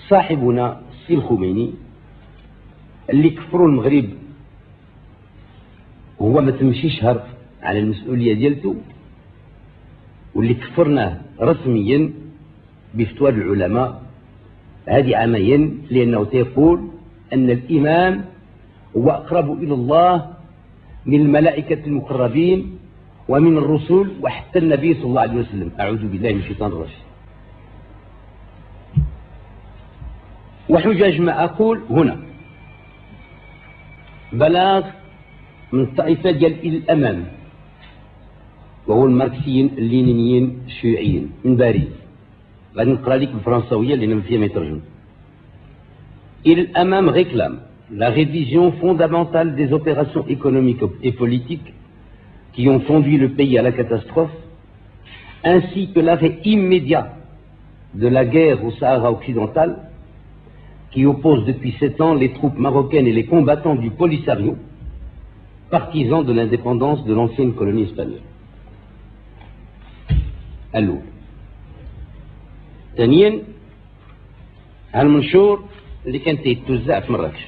صاحبنا السي الخميني اللي كفروا المغرب وهو ما تمشيش هرب على المسؤولية ديالته، واللي كفرناه رسميا بفتوى العلماء هذه عامين، لأنه تيقول أن الإمام هو أقرب إلى الله من الملائكة المقربين ومن الرسل وحتى النبي صلى الله عليه وسلم. أعوذ بالله من الشيطان الرجيم. وحجج ما أقول هنا بلاغ من الطائفة ديال الأمام، وهو الماركسيين اللينيين الشيوعيين من باريس. غادي نقرا لك بالفرنساوية لأن ما فيها ما يترجم. إلى الأمام réclame la révision fondamentale des opérations économiques et politiques qui ont conduit le pays à la catastrophe, ainsi que l'arrêt immédiat de la guerre au Sahara occidental, qui oppose depuis 7 ans les troupes marocaines et les combattants du Polisario, partisans de l'indépendance de l'ancienne colonie espagnole. الأول. ثانيا هالمنشور اللي كان تيتوزع في مراكش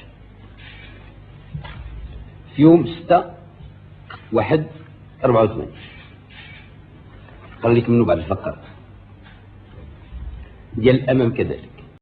في يوم 6/1/84. قال لك منه بعد الفقرات ديال الأمام كذلك.